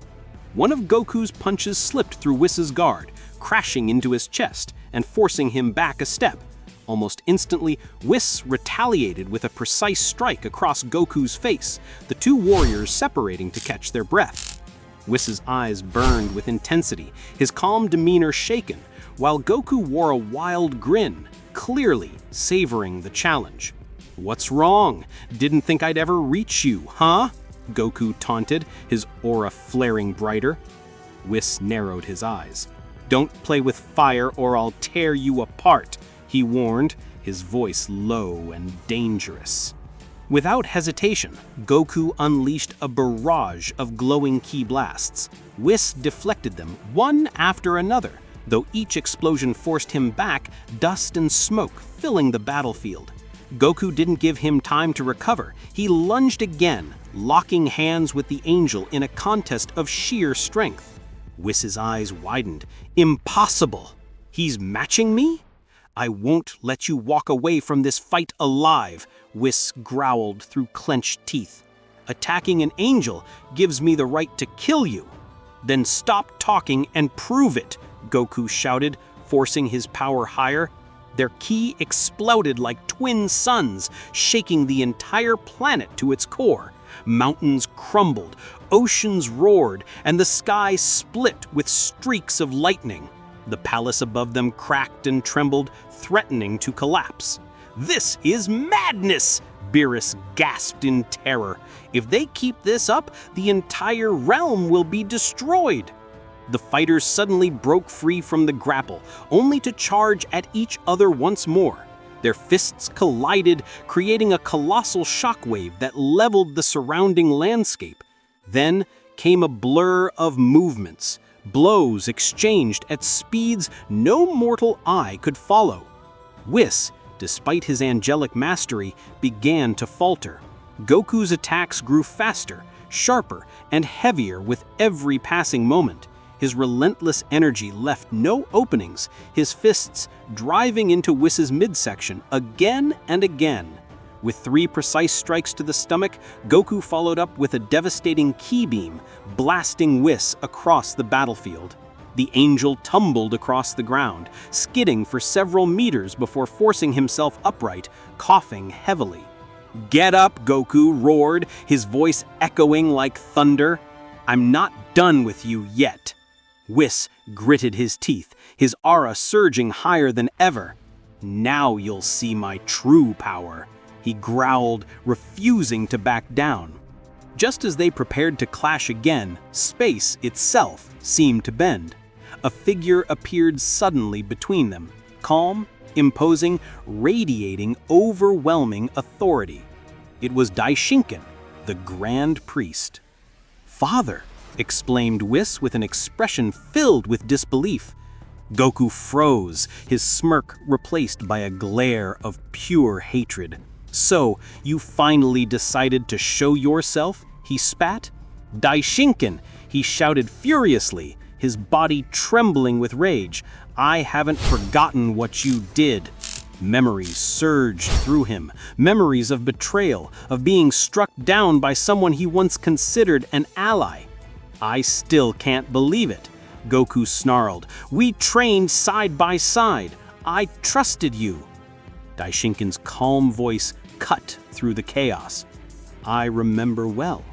One of Goku's punches slipped through Whis's guard, crashing into his chest and forcing him back a step. Almost instantly, Whis retaliated with a precise strike across Goku's face, the two warriors separating to catch their breath. Whis's eyes burned with intensity, his calm demeanor shaken, while Goku wore a wild grin, clearly savoring the challenge. "What's wrong? Didn't think I'd ever reach you, huh?" Goku taunted, his aura flaring brighter. Whis narrowed his eyes. "Don't play with fire or I'll tear you apart," he warned, his voice low and dangerous. Without hesitation, Goku unleashed a barrage of glowing ki blasts. Whis deflected them, one after another, though each explosion forced him back, dust and smoke filling the battlefield. Goku didn't give him time to recover. He lunged again, locking hands with the angel in a contest of sheer strength. Whis's eyes widened. "Impossible! He's matching me? I won't let you walk away from this fight alive," Whis growled through clenched teeth. "Attacking an angel gives me the right to kill you." "Then stop talking and prove it," Goku shouted, forcing his power higher. Their ki exploded like twin suns, shaking the entire planet to its core. Mountains crumbled, oceans roared, and the sky split with streaks of lightning. The palace above them cracked and trembled, threatening to collapse. "This is madness!" Beerus gasped in terror. "If they keep this up, the entire realm will be destroyed." The fighters suddenly broke free from the grapple, only to charge at each other once more. Their fists collided, creating a colossal shockwave that leveled the surrounding landscape. Then came a blur of movements, blows exchanged at speeds no mortal eye could follow. Whis, despite his angelic mastery, began to falter. Goku's attacks grew faster, sharper, and heavier with every passing moment. His relentless energy left no openings, his fists driving into Whis's midsection again and again. With 3 precise strikes to the stomach, Goku followed up with a devastating ki beam, blasting Whis across the battlefield. The angel tumbled across the ground, skidding for several meters before forcing himself upright, coughing heavily. "Get up!" Goku roared, his voice echoing like thunder. "I'm not done with you yet." Whis gritted his teeth, his aura surging higher than ever. "Now you'll see my true power," he growled, refusing to back down. Just as they prepared to clash again, space itself seemed to bend. A figure appeared suddenly between them, calm, imposing, radiating overwhelming authority. It was Daishinkan, the Grand Priest. "Father!" exclaimed Whis with an expression filled with disbelief. Goku froze, his smirk replaced by a glare of pure hatred. "So, you finally decided to show yourself?" he spat. "Daishinkan!" he shouted furiously, his body trembling with rage. "I haven't forgotten what you did." Memories surged through him, memories of betrayal, of being struck down by someone he once considered an ally. "I still can't believe it," Goku snarled. "We trained side by side. I trusted you." Daishinkan's calm voice cut through the chaos. "I remember well.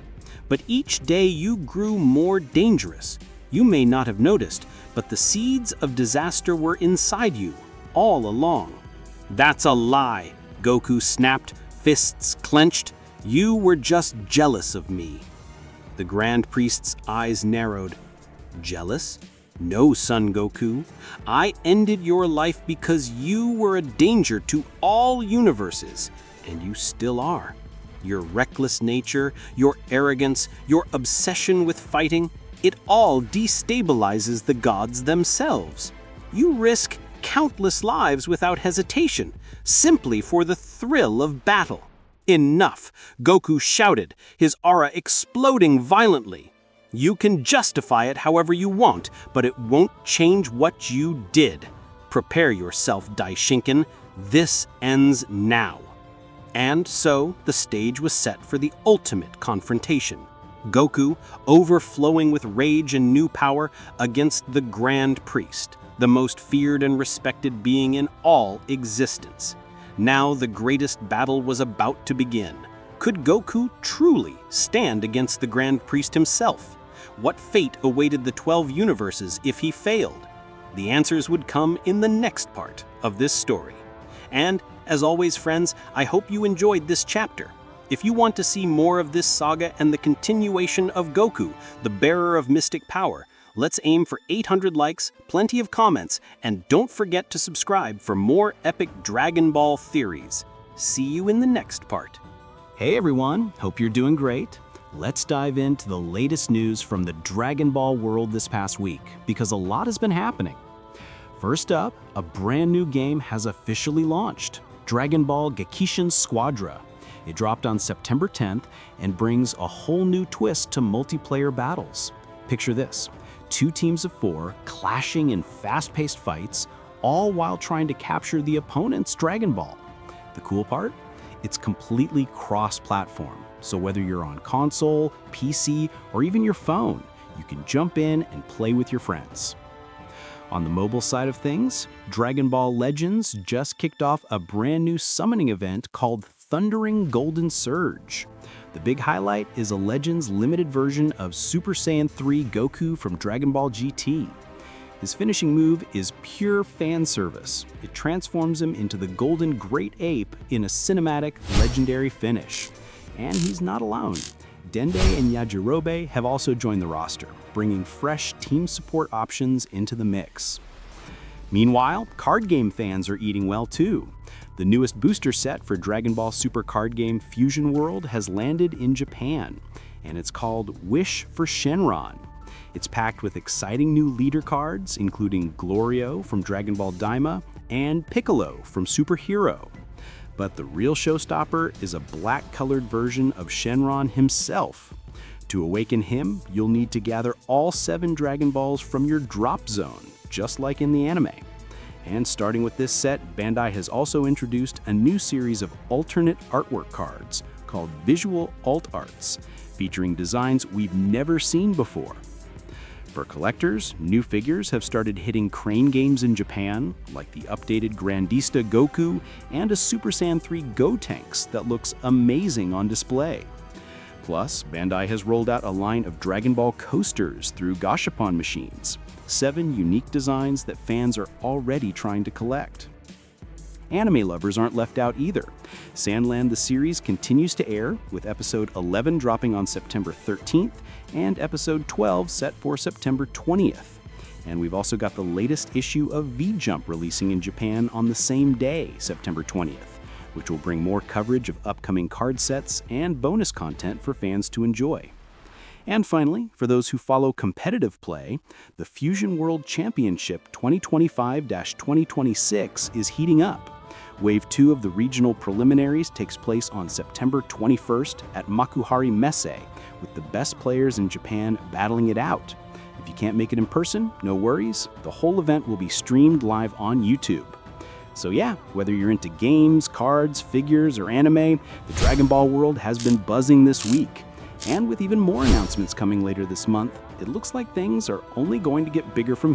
But each day you grew more dangerous. You may not have noticed, but the seeds of disaster were inside you, all along." "That's a lie," Goku snapped, fists clenched. "You were just jealous of me." The Grand Priest's eyes narrowed. "Jealous? No, Son Goku. I ended your life because you were a danger to all universes, and you still are. Your reckless nature, your arrogance, your obsession with fighting, it all destabilizes the gods themselves. You risk countless lives without hesitation, simply for the thrill of battle." "Enough!" Goku shouted, his aura exploding violently. "You can justify it however you want, but it won't change what you did. Prepare yourself, Daishinkan. This ends now." And so, the stage was set for the ultimate confrontation. Goku, overflowing with rage and new power, against the Grand Priest, the most feared and respected being in all existence. Now the greatest battle was about to begin. Could Goku truly stand against the Grand Priest himself? What fate awaited the 12 universes if he failed? The answers would come in the next part of this story. And, as always, friends, I hope you enjoyed this chapter. If you want to see more of this saga and the continuation of Goku, the bearer of mystic power, let's aim for 800 likes, plenty of comments, and don't forget to subscribe for more epic Dragon Ball theories. See you in the next part. Hey everyone, hope you're doing great. Let's dive into the latest news from the Dragon Ball world this past week, because a lot has been happening. First up, a brand new game has officially launched, Dragon Ball Gekishin Squadra. It dropped on September 10th and brings a whole new twist to multiplayer battles. Picture this, 2 teams of 4 clashing in fast-paced fights, all while trying to capture the opponent's Dragon Ball. The cool part? It's completely cross-platform, so whether you're on console, PC, or even your phone, you can jump in and play with your friends. On the mobile side of things, Dragon Ball Legends just kicked off a brand new summoning event called Thundering Golden Surge. The big highlight is a Legends limited version of Super Saiyan 3 Goku from Dragon Ball GT. His finishing move is pure fan service. It transforms him into the Golden Great Ape in a cinematic, legendary finish. And he's not alone. Dende and Yajirobe have also joined the roster, bringing fresh team support options into the mix. Meanwhile, card game fans are eating well too. The newest booster set for Dragon Ball Super card game Fusion World has landed in Japan, and it's called Wish for Shenron. It's packed with exciting new leader cards, including Glorio from Dragon Ball Daima and Piccolo from Super Hero. But the real showstopper is a black-colored version of Shenron himself. To awaken him, you'll need to gather all 7 Dragon Balls from your drop zone, just like in the anime. And starting with this set, Bandai has also introduced a new series of alternate artwork cards called Visual Alt Arts, featuring designs we've never seen before. For collectors, new figures have started hitting crane games in Japan, like the updated Grandista Goku and a Super Saiyan 3 Gotenks that looks amazing on display. Plus, Bandai has rolled out a line of Dragon Ball coasters through Gashapon machines, 7 unique designs that fans are already trying to collect. Anime lovers aren't left out either. Sandland the series continues to air, with episode 11 dropping on September 13th and episode 12 set for September 20th. And we've also got the latest issue of V-Jump releasing in Japan on the same day, September 20th, which will bring more coverage of upcoming card sets and bonus content for fans to enjoy. And finally, for those who follow competitive play, the Fusion World Championship 2025-2026 is heating up. Wave 2 of the regional preliminaries takes place on September 21st at Makuhari Messe, with the best players in Japan battling it out. If you can't make it in person, no worries. The whole event will be streamed live on YouTube. So yeah, whether you're into games, cards, figures, or anime, the Dragon Ball world has been buzzing this week. And with even more announcements coming later this month, it looks like things are only going to get bigger from here.